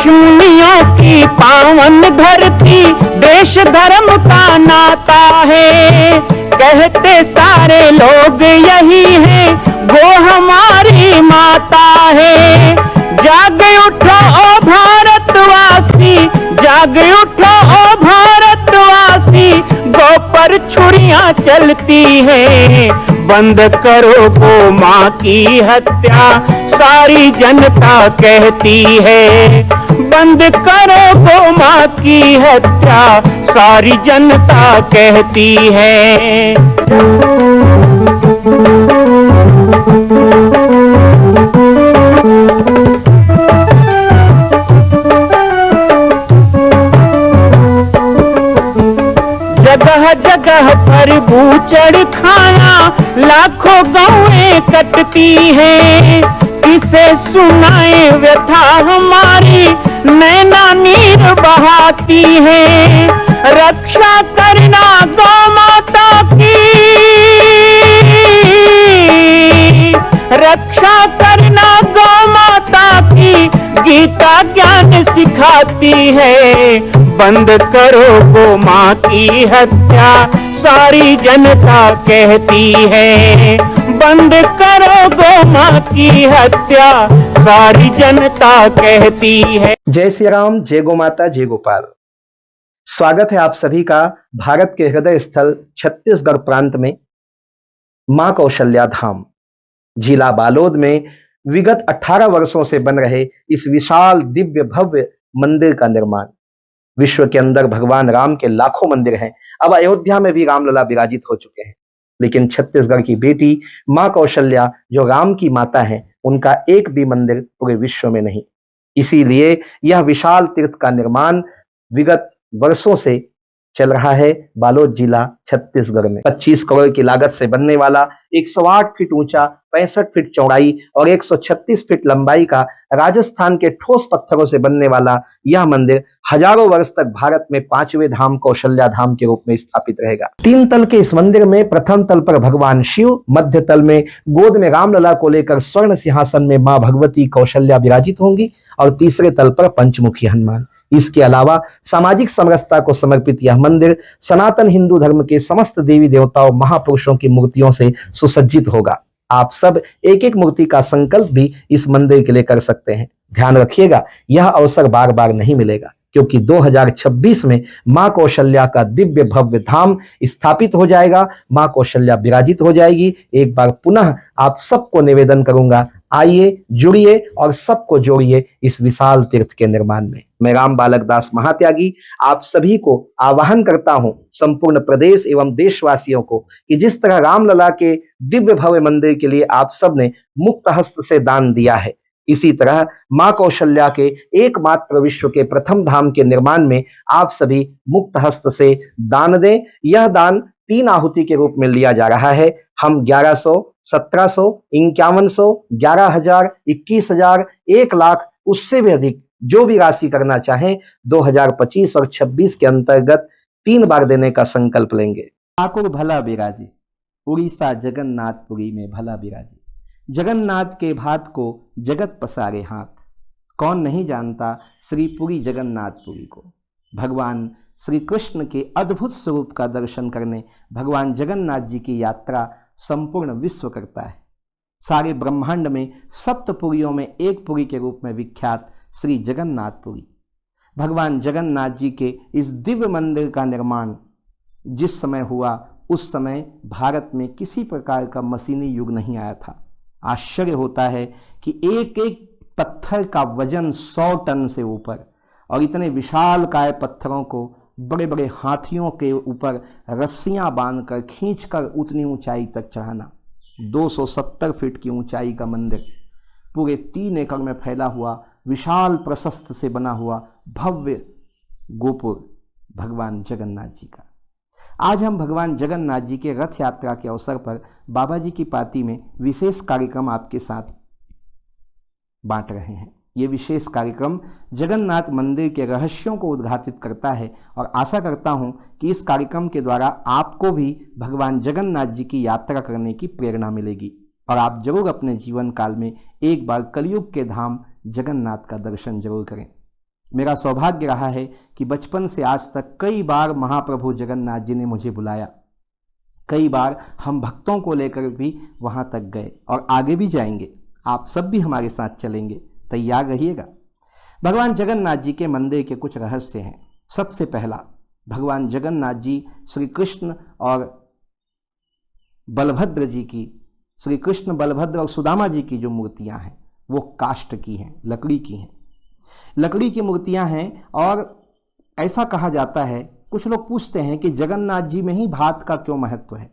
ऋषिमुनियों की पावन धरती, देश धर्म का नाता है। कहते सारे लोग यही है, वो हमारी माता है। जाग उठो ओ भारतवासी, जाग उठो ओ भारतवासी, गौ पर छुरियां चलती हैं। बंद करो गौ माँ की हत्या, सारी जनता कहती है। बंद करो गौ माँ की हत्या, सारी जनता कहती है। जगह जगह पर बूचड़ खाना, लाखों गौएं कटती हैं। किसे सुनाए व्यथा हमारी, नैना नीर बहाती है। रक्षा करना गौ माता की, रक्षा करना गौ माता की, गीता ज्ञान सिखाती है। बंद करो गौ माँ की हत्या, सारी जनता कहती है। बंद करो गौ माँ की हत्या, सारी जनता कहती है। जय श्री राम, जय गौ माता, जय गोपाल। स्वागत है आप सभी का भारत के हृदय स्थल छत्तीसगढ़ प्रांत में मां कौशल्या धाम जिला बालोद में विगत 18 वर्षों से बन रहे इस विशाल दिव्य भव्य मंदिर का निर्माण। विश्व के अंदर भगवान राम के लाखों मंदिर हैं। अब अयोध्या में भी रामलला विराजित हो चुके हैं, लेकिन छत्तीसगढ़ की बेटी मां कौशल्या जो राम की माता है, उनका एक भी मंदिर पूरे विश्व में नहीं। इसीलिए यह विशाल तीर्थ का निर्माण विगत वर्षों से चल रहा है बालोद जिला छत्तीसगढ़ में। 25 करोड़ की लागत से बनने वाला 108 फीट ऊंचा, 65 फीट चौड़ाई और 136 फीट लंबाई का राजस्थान के ठोस पत्थरों से बनने वाला यह मंदिर हजारों वर्ष तक भारत में 5वें धाम कौशल्या धाम के रूप में स्थापित रहेगा। 3 तल के इस मंदिर में प्रथम तल पर भगवान शिव, मध्य तल में गोद में रामलला को लेकर स्वर्ण सिंहासन में मां भगवती कौशल्या विराजित होंगी और तीसरे तल पर पंचमुखी हनुमान। इसके अलावा सामाजिक समरसता को समर्पित यह मंदिर सनातन हिंदू धर्म के समस्त देवी देवताओं महापुरुषों की मूर्तियों से सुसज्जित होगा। आप सब एक एक मूर्ति का संकल्प भी इस मंदिर के लिए कर सकते हैं। ध्यान रखिएगा, यह अवसर बार बार नहीं मिलेगा, क्योंकि 2026 में मां कौशल्या का दिव्य भव्य धाम स्थापित हो जाएगा। मां कौशल्या विराजित हो जाएगी। एक बार पुनः आप सबको निवेदन करूंगा, आइए, जुड़िए और सबको जोड़िए इस विशाल तीर्थ के निर्माण में। मैं राम बालक दास महात्यागी आप सभी को आह्वान करता हूं, संपूर्ण प्रदेश एवं देशवासियों को, कि जिस तरह रामलला के दिव्य भव्य मंदिर के लिए आप सब ने मुक्त हस्त से दान दिया है, इसी तरह मां कौशल्या के एकमात्र विश्व के प्रथम धाम के निर्माण में आप सभी मुक्त हस्त से दान दें। यह दान 3 आहुति के रूप में लिया जा रहा है। हम 1100, 1700, 5100, 11,000, 21,000, 1 लाख, उससे भी अधिक जो भी राशि करना चाहें 2025 और 26 के अंतर्गत 3 बार देने का संकल्प लेंगे। ठाकुर भला बिराजी, उड़ीसा जगन्नाथपुरी में भला बिराजी। जगन्नाथ के भात को जगत पसारे हाथ, कौन नहीं जानता श्री पुरी जगन्नाथपुरी को। भगवान श्री कृष्ण के अद्भुत स्वरूप का दर्शन करने भगवान जगन्नाथ जी की यात्रा संपूर्ण विश्व करता है। सारे ब्रह्मांड में 7 पुरियों में एक पुरी के रूप में विख्यात श्री जगन्नाथपुरी। भगवान जगन्नाथ जी के इस दिव्य मंदिर का निर्माण जिस समय हुआ, उस समय भारत में किसी प्रकार का मशीनी युग नहीं आया था। आश्चर्य होता है कि एक एक पत्थर का वजन 100 टन से ऊपर, और इतने विशाल काय पत्थरों को बड़े बड़े हाथियों के ऊपर रस्सियां बांधकर खींचकर उतनी ऊंचाई तक चढ़ाना। 270 फीट की ऊंचाई का मंदिर, पूरे 3 एकड़ में फैला हुआ, विशाल प्रशस्त से बना हुआ भव्य गोपुर भगवान जगन्नाथ जी का। आज हम भगवान जगन्नाथ जी के रथ यात्रा के अवसर पर बाबा जी की पार्टी में विशेष कार्यक्रम आपके साथ बांट रहे हैं। ये विशेष कार्यक्रम जगन्नाथ मंदिर के रहस्यों को उद्घाटित करता है, और आशा करता हूं कि इस कार्यक्रम के द्वारा आपको भी भगवान जगन्नाथ जी की यात्रा करने की प्रेरणा मिलेगी, और आप जरूर अपने जीवन काल में एक बार कलयुग के धाम जगन्नाथ का दर्शन जरूर करें। मेरा सौभाग्य रहा है कि बचपन से आज तक कई बार महाप्रभु जगन्नाथ जी ने मुझे बुलाया, कई बार हम भक्तों को लेकर भी वहां तक गए और आगे भी जाएंगे। आप सब भी हमारे साथ चलेंगे, तैयार रहिएगा। भगवान जगन्नाथ जी के मंदिर के कुछ रहस्य हैं। सबसे पहला, भगवान जगन्नाथ जी श्री कृष्ण और बलभद्र जी की, श्री कृष्ण बलभद्र और सुदामा जी की जो मूर्तियां हैं वो काष्ठ की हैं, लकड़ी की हैं, लकड़ी की मूर्तियां हैं। और ऐसा कहा जाता है, कुछ लोग पूछते हैं कि जगन्नाथ जी में ही भात का क्यों महत्व है।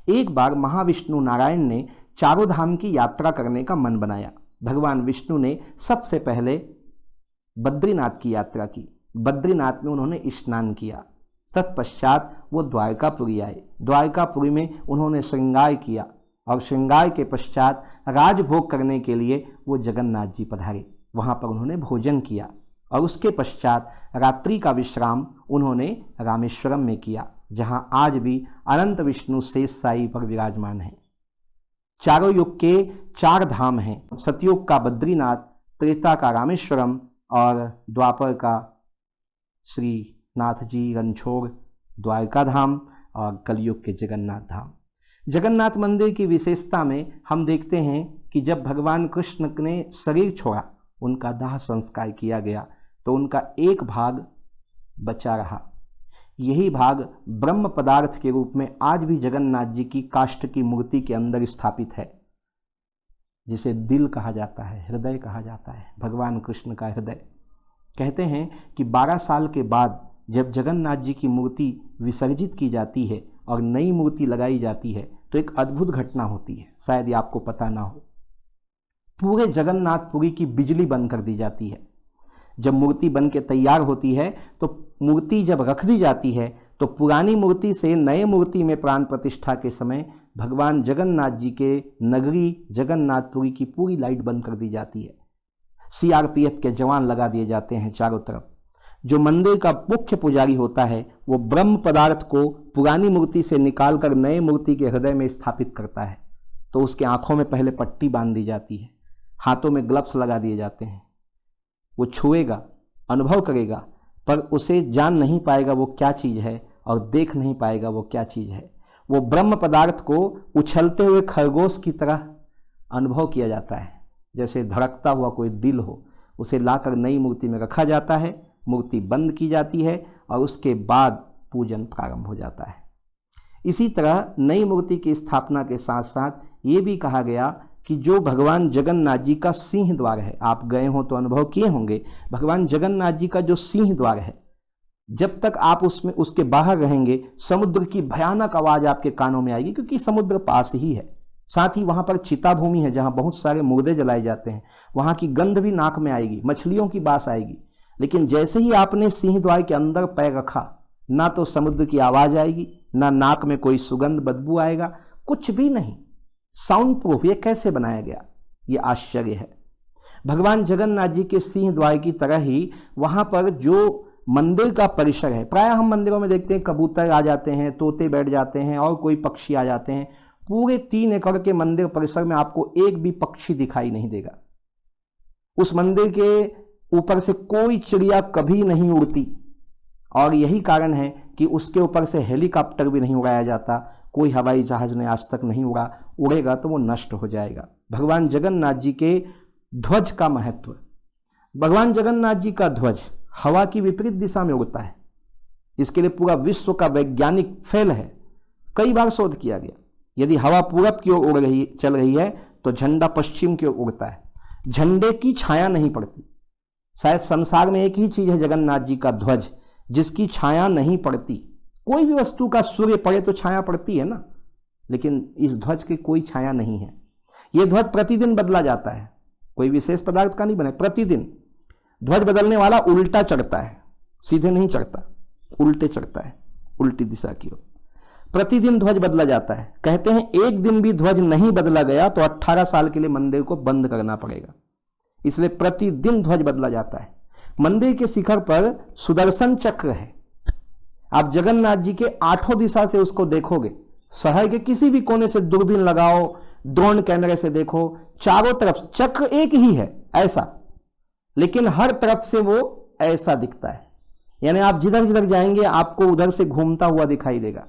एक बार महाविष्णु नारायण ने चारों धाम की यात्रा करने का मन बनाया। भगवान विष्णु ने सबसे पहले बद्रीनाथ की यात्रा की। बद्रीनाथ में उन्होंने स्नान किया। तत्पश्चात वो द्वारकापुरी आए। द्वारकापुरी में उन्होंने श्रृंगार किया और श्रृंगार के पश्चात राजभोग करने के लिए वो जगन्नाथ जी पधारे। वहाँ पर उन्होंने भोजन किया और उसके पश्चात रात्रि का विश्राम उन्होंने रामेश्वरम में किया, जहाँ आज भी अनंत विष्णु शेष साई पर विराजमान है। चारों युग के 4 धाम हैं, सतयुग का बद्रीनाथ, त्रेता का रामेश्वरम और द्वापर का श्री नाथ जी रणछोड़ द्वारका धाम और कलयुग के जगन्नाथ धाम। जगन्नाथ मंदिर की विशेषता में हम देखते हैं कि जब भगवान कृष्ण ने शरीर छोड़ा, उनका दाह संस्कार किया गया, तो उनका एक भाग बचा रहा। यही भाग ब्रह्म पदार्थ के रूप में आज भी जगन्नाथ जी की काष्ठ की मूर्ति के अंदर स्थापित है, जिसे दिल कहा जाता है, हृदय कहा जाता है, भगवान कृष्ण का हृदय। कहते हैं कि 12 साल के बाद जब जगन्नाथ जी की मूर्ति विसर्जित की जाती है और नई मूर्ति लगाई जाती है, तो एक अद्भुत घटना होती है, शायद ये आपको पता ना हो। पूरे जगन्नाथपुरी की बिजली बंद कर दी जाती है। जब मूर्ति बन के तैयार होती है, तो मूर्ति जब रख दी जाती है, तो पुरानी मूर्ति से नए मूर्ति में प्राण प्रतिष्ठा के समय भगवान जगन्नाथ जी के नगरी जगन्नाथपुरी की पूरी लाइट बंद कर दी जाती है। सीआरपीएफ के जवान लगा दिए जाते हैं चारों तरफ। जो मंदिर का मुख्य पुजारी होता है, वो ब्रह्म पदार्थ को पुरानी मूर्ति से निकालकर नए मूर्ति के हृदय में स्थापित करता है। तो उसके आंखों में पहले पट्टी बांध दी जाती है, हाथों में ग्लव्स लगा दिए जाते हैं। वो छुएगा, अनुभव करेगा, पर उसे जान नहीं पाएगा वो क्या चीज़ है और देख नहीं पाएगा वो क्या चीज़ है। वो ब्रह्म पदार्थ को उछलते हुए खरगोश की तरह अनुभव किया जाता है, जैसे धड़कता हुआ कोई दिल हो। उसे लाकर नई मूर्ति में रखा जाता है, मूर्ति बंद की जाती है और उसके बाद पूजन प्रारंभ हो जाता है। इसी तरह नई मूर्ति की स्थापना के साथ साथ ये भी कहा गया कि जो भगवान जगन्नाथ जी का सिंह द्वार है, आप गए हो तो अनुभव किए होंगे, भगवान जगन्नाथ जी का जो सिंह द्वार है, जब तक आप उसमें उसके बाहर रहेंगे, समुद्र की भयानक आवाज आपके कानों में आएगी, क्योंकि समुद्र पास ही है। साथ ही वहां पर चिता भूमि है, जहां बहुत सारे मुर्दे जलाए जाते हैं। वहां की गंध भी नाक में आएगी, मछलियों की बास आएगी। लेकिन जैसे ही आपने सिंह द्वार के अंदर पैर रखा, ना तो समुद्र की आवाज आएगी, ना नाक में कोई सुगंध बदबू आएगा, कुछ भी नहीं। Sound proof. ये कैसे बनाया गया? ये आश्चर्य है। भगवान जगन्नाथ जी के सिंह द्वार की तरह ही वहां पर जो मंदिर का परिसर है, प्राय हम मंदिरों में देखते हैं कबूतर आ जाते हैं, तोते बैठ जाते हैं और कोई पक्षी आ जाते हैं। पूरे 3 एकड़ के मंदिर परिसर में आपको एक भी पक्षी दिखाई नहीं देगा। उस मंदिर के ऊपर से कोई चिड़िया कभी नहीं उड़ती, और यही कारण है कि उसके ऊपर से हेलीकॉप्टर भी नहीं उड़ाया जाता। कोई हवाई जहाज ने आज तक नहीं उड़ा, उड़ेगा तो वो नष्ट हो जाएगा। भगवान जगन्नाथ जी के ध्वज का महत्व। भगवान जगन्नाथ जी का ध्वज हवा की विपरीत दिशा में उड़ता है। इसके लिए पूरा विश्व का वैज्ञानिक फेल है। कई बार शोध किया गया। यदि हवा पूरब की ओर चल रही है तो झंडा पश्चिम की ओर उड़ता है। झंडे की छाया नहीं पड़ती। शायद संसार में एक ही चीज है जगन्नाथ जी का ध्वज, जिसकी छाया नहीं पड़ती। कोई भी वस्तु का सूर्य पड़े तो छाया पड़ती है ना, लेकिन इस ध्वज की कोई छाया नहीं है। यह ध्वज प्रतिदिन बदला जाता है, कोई विशेष पदार्थ का नहीं बने। प्रतिदिन ध्वज बदलने वाला उल्टा चढ़ता है, सीधे नहीं चढ़ता, उल्टे चढ़ता है, उल्टी दिशा की ओर। प्रतिदिन ध्वज बदला जाता है। कहते हैं एक दिन भी ध्वज नहीं बदला गया तो 18 साल के लिए मंदिर को बंद करना पड़ेगा। इसलिए प्रतिदिन ध्वज बदला जाता है। मंदिर के शिखर पर सुदर्शन चक्र है। आप जगन्नाथ जी के 8 दिशा से उसको देखोगे। शहर के किसी भी कोने से दूरबीन लगाओ, ड्रोन कैमरे से देखो, चारों तरफ चक्र एक ही है ऐसा, लेकिन हर तरफ से वो ऐसा दिखता है, यानी आप जिधर जिधर जाएंगे आपको उधर से घूमता हुआ दिखाई देगा,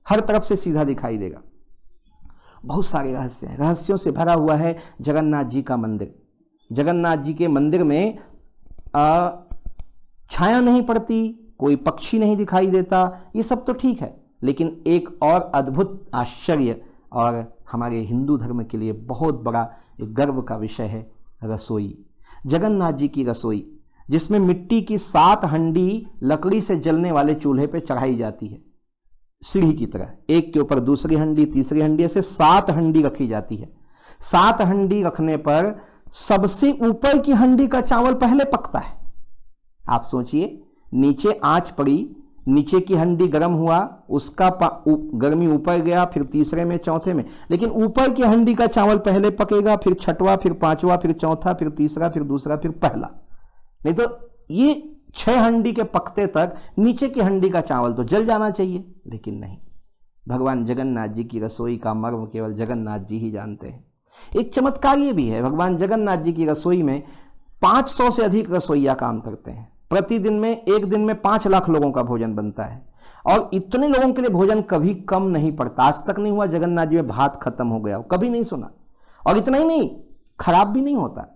हर तरफ से सीधा दिखाई देगा। बहुत सारे रहस्य हैं, रहस्यों से भरा हुआ है जगन्नाथ जी का मंदिर। जगन्नाथ जी के मंदिर में छाया नहीं पड़ती, कोई पक्षी नहीं दिखाई देता, ये सब तो ठीक है, लेकिन एक और अद्भुत आश्चर्य और हमारे हिंदू धर्म के लिए बहुत बड़ा एक गर्व का विषय है रसोई। जगन्नाथ जी की रसोई, जिसमें मिट्टी की 7 हंडी लकड़ी से जलने वाले चूल्हे पे चढ़ाई जाती है, सीढ़ी की तरह, एक के ऊपर दूसरी हंडी, तीसरी हंडी, ऐसे 7 हंडी रखी जाती है। 7 हंडी रखने पर सबसे ऊपर की हंडी का चावल पहले पकता है। आप सोचिए, नीचे आंच पड़ी, नीचे की हंडी गर्म हुआ, उसका गर्मी ऊपर गया, फिर तीसरे में, चौथे में, लेकिन ऊपर की हंडी का चावल पहले पकेगा, फिर छठवां, फिर पांचवा, फिर चौथा, फिर तीसरा, फिर दूसरा, फिर पहला। नहीं तो ये 6 हंडी के पकते तक नीचे की हंडी का चावल तो जल जाना चाहिए, लेकिन नहीं। भगवान जगन्नाथ जी की रसोई का मर्म केवल जगन्नाथ जी ही जानते हैं। एक चमत्कार ये भी है, भगवान जगन्नाथ जी की रसोई में 500 से अधिक रसोइया काम करते हैं। प्रतिदिन में, एक दिन में 5 लाख लोगों का भोजन बनता है, और इतने लोगों के लिए भोजन कभी कम नहीं पड़ता। आज तक नहीं हुआ जगन्नाथ जी में भात खत्म हो गया, कभी नहीं सुना। और इतना ही नहीं, खराब भी नहीं होता।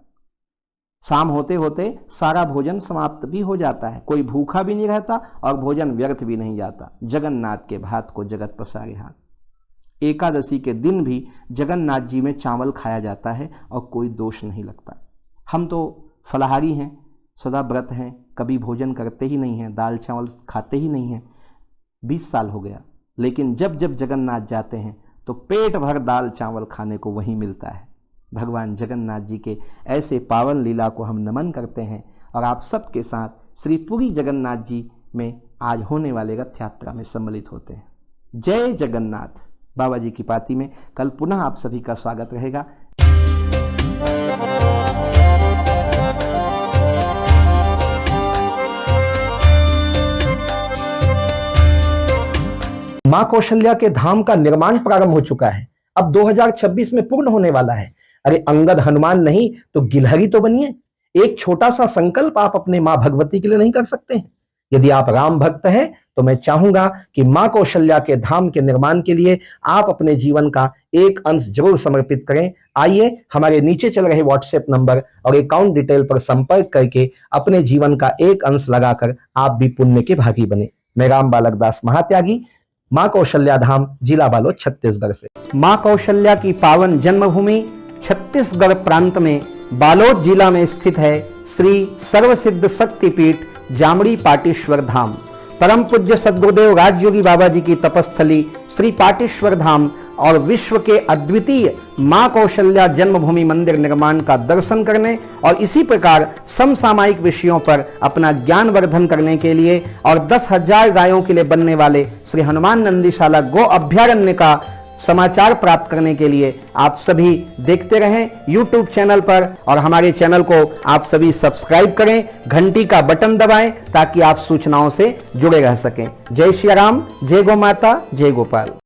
शाम होते होते सारा भोजन समाप्त भी हो जाता है, कोई भूखा भी नहीं रहता और भोजन व्यर्थ भी नहीं जाता। जगन्नाथ के भात को जगत पसारे हाथ। एकादशी के दिन भी जगन्नाथ जी में चावल खाया जाता है और कोई दोष नहीं लगता। हम तो फलाहारी हैं, सदा व्रत हैं, कभी भोजन करते ही नहीं हैं, दाल चावल खाते ही नहीं हैं, 20 साल हो गया, लेकिन जब जब जगन्नाथ जाते हैं तो पेट भर दाल चावल खाने को वहीं मिलता है। भगवान जगन्नाथ जी के ऐसे पावन लीला को हम नमन करते हैं और आप सबके साथ श्री पुरी जगन्नाथ जी में आज होने वाले रथ यात्रा में सम्मिलित होते हैं। जय जगन्नाथ। बाबा जी की पाती में कल पुनः आप सभी का स्वागत रहेगा। मां कौशल्या के धाम का निर्माण प्रारंभ हो चुका है, अब 2026 में पूर्ण होने वाला है। अरे अंगद हनुमान नहीं तो गिलहरी तो बनिए। एक छोटा सा संकल्प आप अपने मां भगवती के लिए नहीं कर सकते हैं? यदि आप राम भक्त हैं तो मैं चाहूंगा कि मां कौशल्या के धाम के निर्माण के लिए आप अपने जीवन का एक अंश जरूर समर्पित करें। आइए हमारे नीचे चल रहे व्हाट्सएप नंबर और अकाउंट डिटेल पर संपर्क करके अपने जीवन का एक अंश लगाकर आप भी पुण्य के भागी बने। मैं राम बालक दास महात्यागी, मां कौशल्या धाम, जिला बालोद, छत्तीसगढ़ से। मां कौशल्या की पावन जन्मभूमि छत्तीसगढ़ प्रांत में बालोद जिला में स्थित है श्री सर्वसिद्ध शक्तिपीठ जामड़ी पाटेश्वर धाम। परम पूज्य सद्गुरुदेव राजयोगी बाबा जी की तपस्थली श्री पाटेश्वर धाम और विश्व के अद्वितीय मां कौशल्या जन्मभूमि मंदिर निर्माण का दर्शन करने और इसी प्रकार समसामयिक विषयों पर अपना ज्ञानवर्धन करने के लिए और 10,000 गायों के लिए बनने वाले श्री हनुमान नंदीशाला गो अभ्यारण्य का समाचार प्राप्त करने के लिए आप सभी देखते रहें YouTube चैनल पर, और हमारे चैनल को आप सभी सब्सक्राइब करें, घंटी का बटन दबाएं ताकि आप सूचनाओं से जुड़े रह सकें। जय श्री राम, जय गौ माता, जय गोपाल।